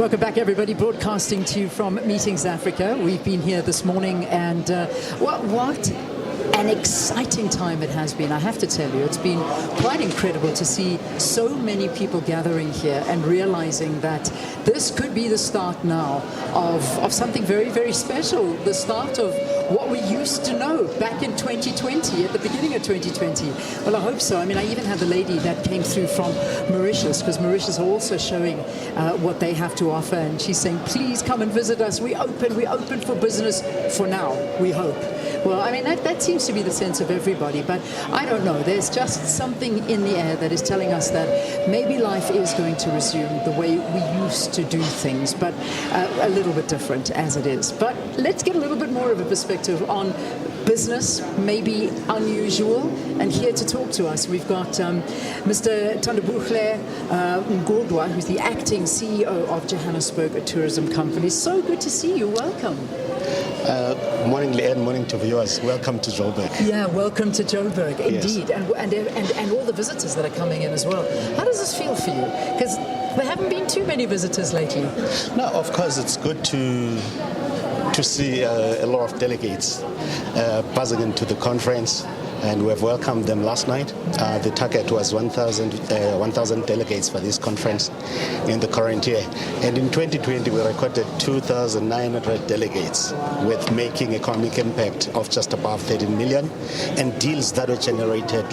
Welcome back, everybody. Broadcasting to you from Meetings Africa. We've been here this morning, and what an exciting time it has been. I have to tell you, it's been quite incredible to see so many people gathering here and realizing that this could be the start now of something very, very special. The start of what we used to know back in 2020, at the beginning of 2020. Well, I hope so. I mean, I even had the lady that came through from Mauritius, because Mauritius are also showing what they have to offer, and she's saying, please come and visit us. We open for business for now, we hope. Well, I mean, that seems to be the sense of everybody, but I don't know. There's just something in the air that is telling us that maybe life is going to resume the way we used to do things, but a little bit different as it is. But let's get a little bit more of a perspective on business, maybe unusual. And here to talk to us, we've got Mr. Thandibuhle Ngudwa, who's the acting CEO of Johannesburg Tourism Company. So good to see you. Welcome. Morning, Leanne. Morning to viewers. Welcome to Joburg. Yeah, welcome to Joburg, indeed. Yes. And all the visitors that are coming in as well. How does this feel for you? Because there haven't been too many visitors lately. No, of course, it's good to see a lot of delegates buzzing into the conference, and we have welcomed them last night. The target was 1,000 delegates for this conference in the current year. And in 2020, we recorded 2,900 delegates, with making economic impact of just above 13 million. And deals that were generated,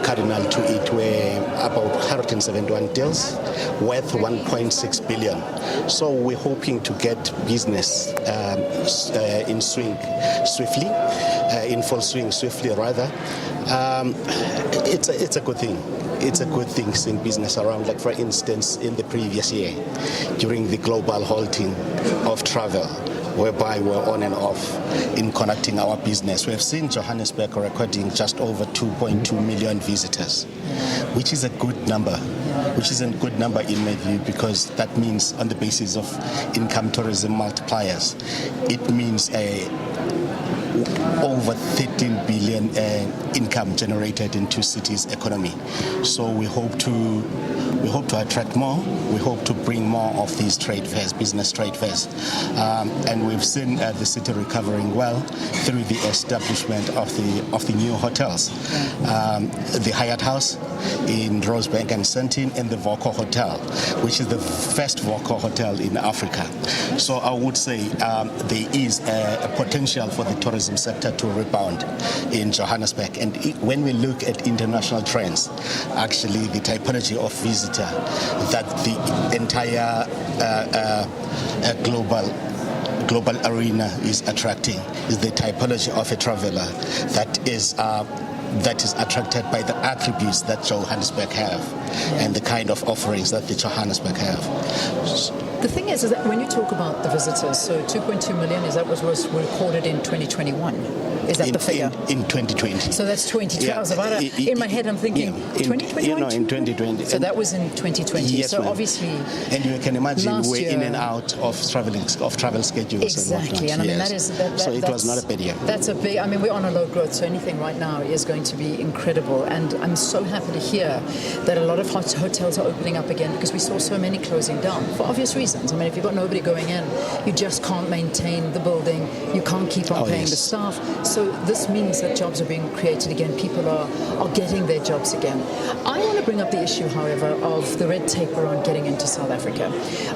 cardinal to it, were about 171 deals worth 1.6 billion. So we're hoping to get business in full swing swiftly rather. It's a good thing. It's a good thing seeing business around. Like, for instance, in the previous year, during the global halting of travel, whereby we're on and off in conducting our business, we have seen Johannesburg recording just over 2.2 million visitors, which is a good number. Which is a good number in my view, because that means, on the basis of income tourism multipliers, it means over 13 billion income generated in two cities' economy. So we hope to attract more. We hope to bring more of these trade fairs, business trade fairs, and we've seen the city recovering well through the establishment of the new hotels, the Hyatt House in Rosebank and Sandton, and the Voko Hotel, which is the first Voko hotel in Africa. So I would say there is a potential for the tourism sector to rebound in Johannesburg. And when we look at international trends, actually the typology of visitor that the entire global arena is attracting is the typology of a traveler that is attracted by the attributes that Johannesburg have, and the kind of offerings that the Johannesburg have. The thing is that when you talk about the visitors, so 2.2 million, is that what was recorded in 2021? Is that the figure? In 2020. So that's 2020. Yeah. In my head, I'm thinking 2021. In 2020. So that was in 2020. Yes, so ma'am. Obviously, and you can imagine we're in and out of travel schedules. Exactly, and I mean yes. so it was not a bad year. That's a big. I mean, we're on a low growth, so anything right now is going to be incredible. And I'm so happy to hear that a lot of hotels are opening up again, because we saw so many closing down for obvious reasons. I mean, if you've got nobody going in, you just can't maintain the building. You can't keep on paying the staff. So this means that jobs are being created again. People are getting their jobs again. I want to bring up the issue, however, of the red tape around getting into South Africa.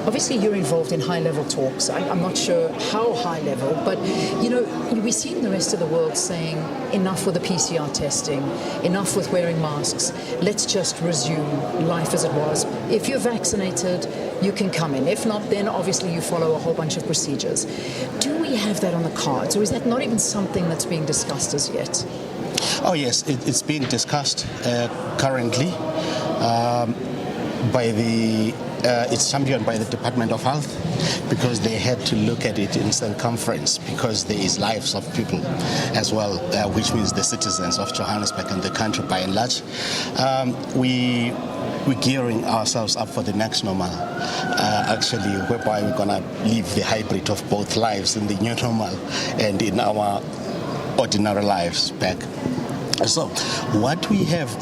Obviously, you're involved in high-level talks. I'm not sure how high level, but we see in the rest of the world saying enough with the PCR testing, enough with wearing masks. Let's just resume life as it was. If you're vaccinated, you can come in. If not, then obviously you follow a whole bunch of procedures. Do we have that on the cards, or is that not even something that's being discussed as yet? Oh yes, it's being discussed currently it's championed by the Department of Health, because they had to look at it in circumference, because there is lives of people as well, which means the citizens of Johannesburg and the country by and large. We're gearing ourselves up for the next normal, actually, whereby we're going to live the hybrid of both lives in the new normal and in our ordinary lives back. So what we have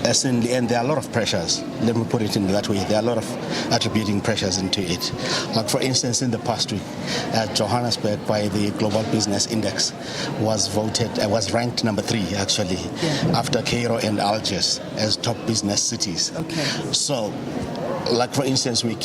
as in the end, there are a lot of pressures. Let me put it in that way. There are a lot of attributing pressures into it. Like, for instance, in the past week, Johannesburg, by the Global Business Index, was ranked number 3, actually, after Cairo and Algiers as top business cities. Okay. So, like, for instance, we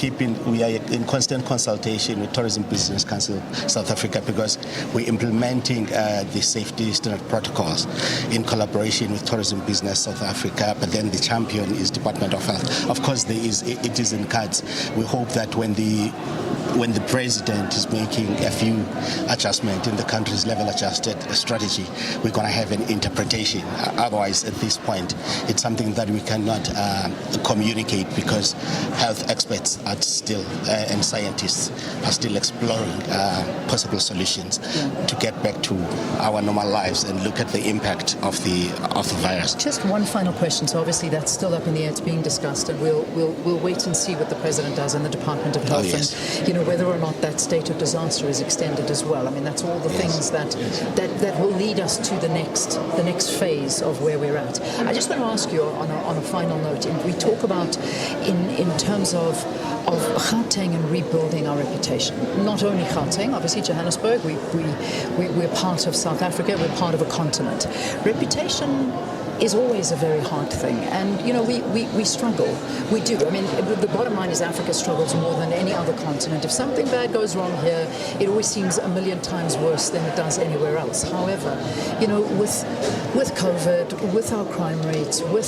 are in constant consultation with Tourism Business Council South Africa, because we're implementing the safety standard protocols in collaboration with Tourism Business South Africa, but then the champion is Department of Health. Of course, it is in cards. We hope that when the president is making a few adjustments in the country's level adjusted strategy, we're going to have an interpretation. Otherwise, at this point, it's something that we cannot communicate, because health experts are still and scientists are still exploring possible solutions to get back to our normal lives and look at the impact of the virus. Just one final question. So obviously that's still up in the air. It's being discussed, and we'll wait and see what the president does in the Department of Health. Oh, yes. And whether or not that state of disaster is extended as well. I mean, that's all the things that will lead us to the next phase of where we're at. I just want to ask you on a final note. We talk about in terms of Gauteng and rebuilding our reputation. Not only Gauteng, obviously Johannesburg. We're part of South Africa. We're part of a continent. Reputation is always a very hard thing, and we struggle. We do. I mean, the bottom line is Africa struggles more than any other continent. If something bad goes wrong here, it always seems a million times worse than it does anywhere else. However, with COVID, with our crime rates, with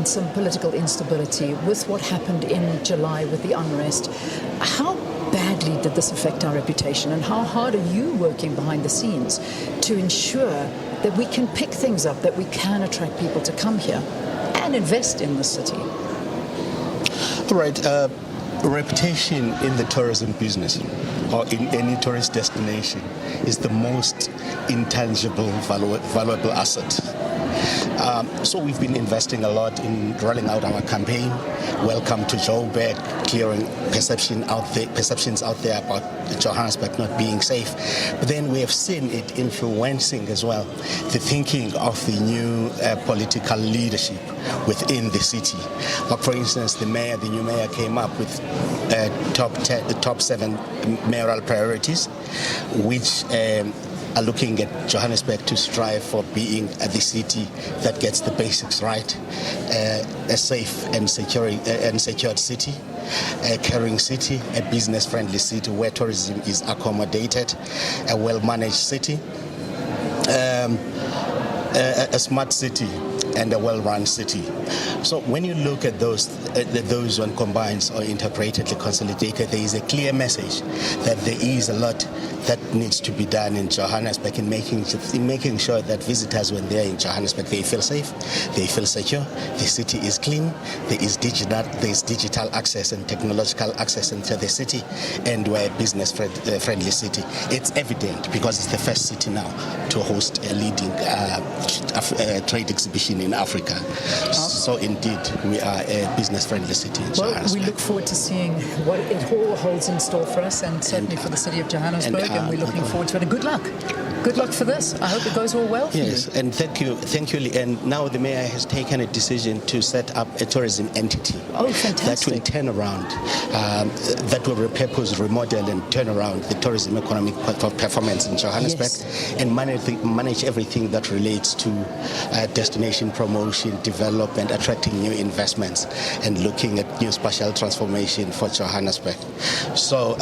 some political instability, with what happened in July with the unrest, how badly did this affect our reputation, and how hard are you working behind the scenes to ensure that we can pick things up, that we can attract people to come here and invest in the city? All right. Reputation in the tourism business or in any tourist destination is the most intangible, valuable asset. So we've been investing a lot in rolling out our campaign, Welcome to Joburg, clearing perceptions out there about Johannesburg not being safe. But then we have seen it influencing as well the thinking of the new political leadership within the city. Like, for instance, the new mayor came up with top 7 mayoral priorities, which are looking at Johannesburg to strive for being the city that gets the basics right, a safe and secured city, a caring city, a business-friendly city where tourism is accommodated, a well-managed city, a smart city, and a well-run city. So when you look at those when combined or interpretedly consolidated, there is a clear message that there is a lot that needs to be done in Johannesburg in making sure that visitors, when they're in Johannesburg, they feel safe, they feel secure, the city is clean, there is digital access and technological access into the city, and we're a business-friendly city. It's evident because it's the first city now to host a leading trade exhibition in Africa. So indeed, we are a business-friendly city in Johannesburg. We look forward to seeing what it all holds in store for us, and certainly for the city of Johannesburg, and we're looking forward to it. And good luck. Good luck for this. I hope it goes all well for you. Yes, and thank you, Leanne. Now the mayor has taken a decision to set up a tourism entity. Oh, fantastic. That will turn around, that will repurpose, remodel, and turn around the tourism economic performance in Johannesburg, and manage everything that relates to destination promotion, development, attracting new investments, and looking at new spatial transformation for Johannesburg. So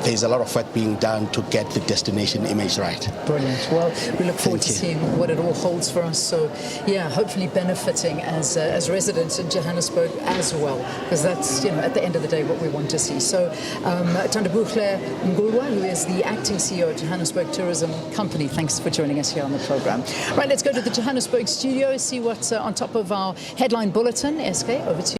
there's a lot of work being done to get the destination image right. Brilliant. Well, we look forward to seeing what it all holds for us. So, yeah, hopefully benefiting as residents in Johannesburg as well, because that's, at the end of the day, what we want to see. So, Thandabuhle Ngulwa, who is the acting CEO of Johannesburg Tourism Company, thanks for joining us here on the program. Right, let's go to the Johannesburg studio, see what's on top of our headline bulletin. SK, over to you.